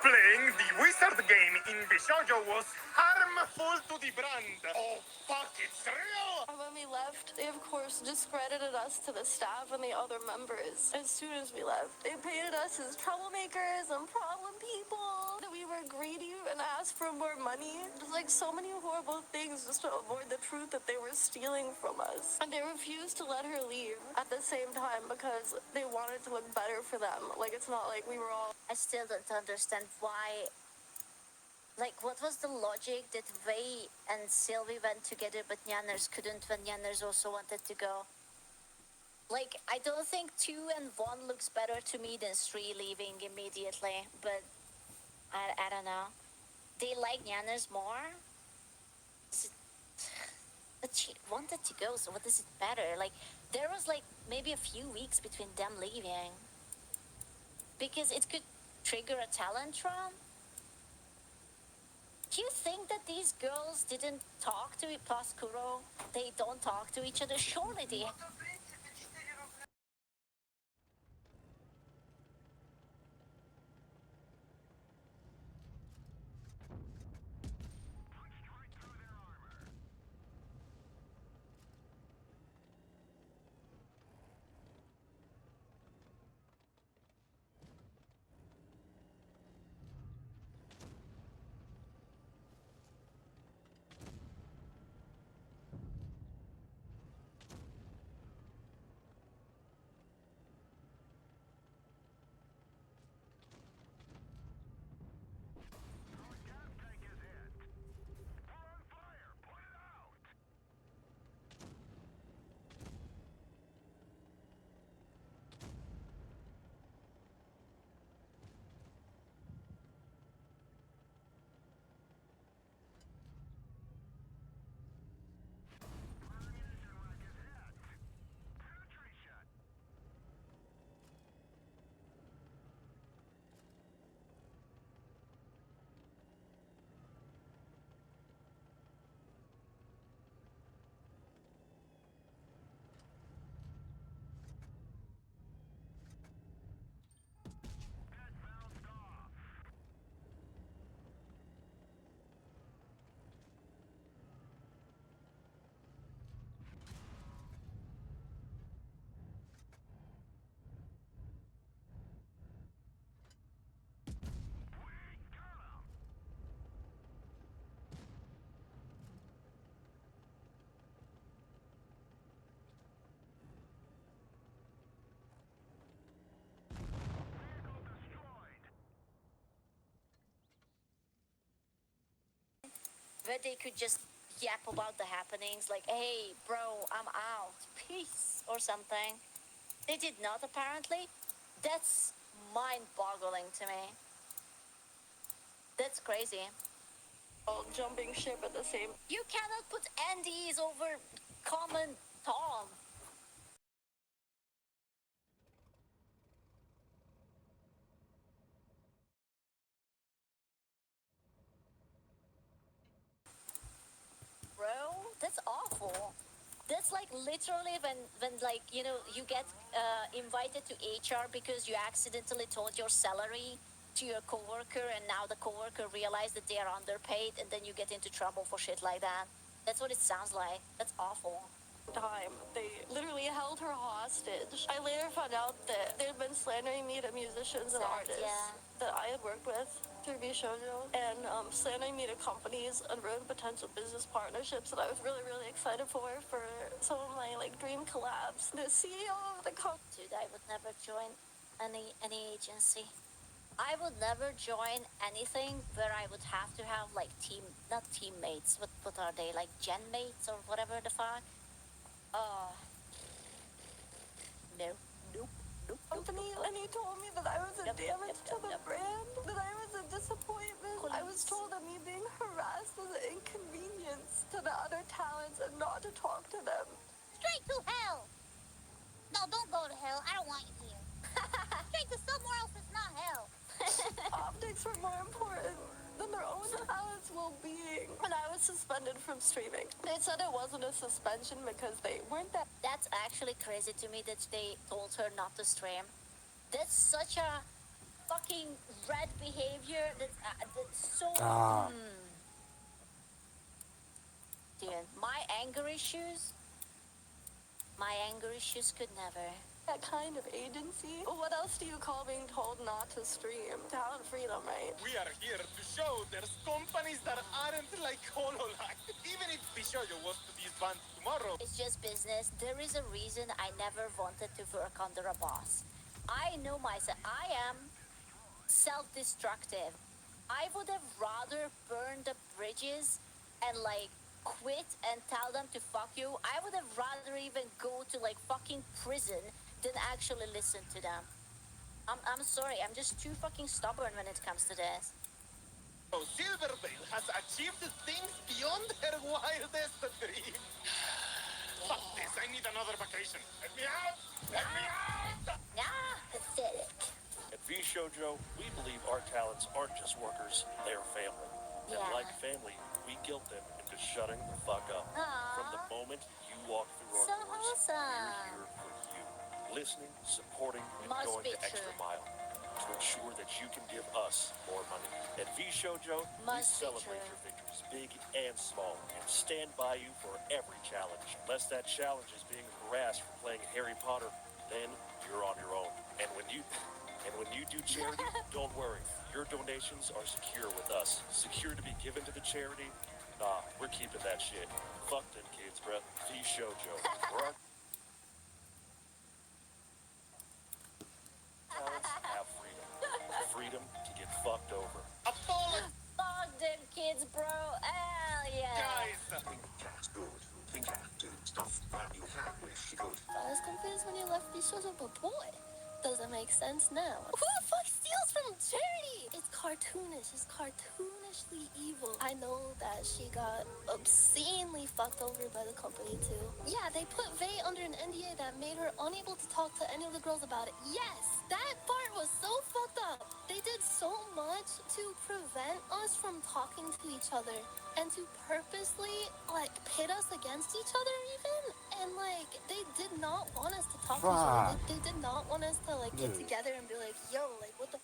Playing the wizard game in Bishojo was harmful to the brand. Oh, fuck, it's real! When we left, they of course discredited us to the staff and the other members. As soon as we left, they painted us as troublemakers and problem people. That we were greedy and asked for more money. Just like so many horrible things just to avoid the truth that they were stealing from us. And they refused to let her leave at the same time because they wanted to look better for them. Like it's not like we were all. I still don't understand why Like, what was the logic that Vey and Sylvie went together, but Nyanners couldn't when Nyanners also wanted to go? Like, I don't think 2 and 1 looks better to me than 3 leaving immediately, but I don't know. They like Nyanners more? But she wanted to go, so what does it matter? Like, there was like maybe a few weeks between them leaving. Because it could trigger a talent run. Do you think that these girls didn't talk to plus Kuro? They don't talk to each other? Surely they. Where they could just yap about the happenings, like, hey, bro, I'm out, peace, or something. They did not, apparently. That's mind-boggling to me. That's crazy. All jumping ship at the same. You cannot put NDs over common Tom. Bro, that's awful. That's like literally when like, you know, you get invited to HR because you accidentally told your salary to your coworker, and now the coworker realized that they are underpaid, and then you get into trouble for shit like that. That's what it sounds like. That's awful. Time. They literally held her hostage. I later found out that they'd been slandering me to musicians and artists that I had worked with through Bishoujo, and slandering me to companies and ruined potential business partnerships that I was really, really excited for some of my like dream collabs. The CEO of the company. Dude, I would never join any agency. I would never join anything where I would have to have like not teammates. What are they, like gen mates or whatever the fuck? No. Nope. Company, and he told me that I was a damage to the brand, that I was a disappointment. I was told that me being harassed was an inconvenience to the other talents and not to talk to them. Straight to hell. No, don't go to hell. I don't want you here. Straight to somewhere else that's not hell. Optics were more important than their own talent's well-being. And I was suspended from streaming. They said it wasn't a suspension because they weren't that. That's actually crazy to me that they told her not to stream. That's such a fucking red behavior. That's so. Dude, my anger issues could never. That kind of agency? What else do you call being told not to stream? Talent freedom, right? We are here to show there's companies that aren't like Hololive. Even if Bishoujo was to disband tomorrow. It's just business. There is a reason I never wanted to work under a boss. I know myself. I am self-destructive. I would have rather burned the bridges and like quit and tell them to fuck you. I would have rather even go to like fucking prison than actually listen to them. I'm sorry, I'm just too fucking stubborn when it comes to this. So Silvervale has achieved things beyond her wildest dreams. Fuck this, I need another vacation. Let me out! Let me out! Yeah, pathetic. At V Shoujo, we believe our talents aren't just workers, they're family. And Yeah. like family, we guilt them into shutting the fuck up. From the Aww. moment you walk through our So doors, awesome. we're here for you. Listening, supporting, and Must going be the extra true. mile to ensure that you can give us more money. At V Shoujo, we Must be celebrate true. your victories, big and small, and stand by you for every challenge. Unless that challenge is being harassed for playing Harry Potter, then you're on your own. And when you do charity, don't worry. Your donations are secure with us. Secure to be given to the charity. Nah, we're keeping that shit. Fuck them kids, bruh. V Shoujo. Where our talents have freedom. Freedom to get fucked over. Apologize, Fuck them kids, bro. Hell yeah. Think that's good. Think that do stuff that you can wish you could. I was confused when you left Bishojo, but boy, does it make sense now. Who the fuck steals from charity? It's cartoonish. It's cartoonishly evil. I know that she got obscenely fucked over by the company too. Yeah, they put Vei under an NDA that made her unable to talk to any of the girls about it. Yes, that part was so fucked up. They did so much to prevent us from talking to each other and to purposely like pit us against each other even, and like they did not want us to talk to each other. Fuck. They did not want us to like get Dude. together and be like, yo, like what the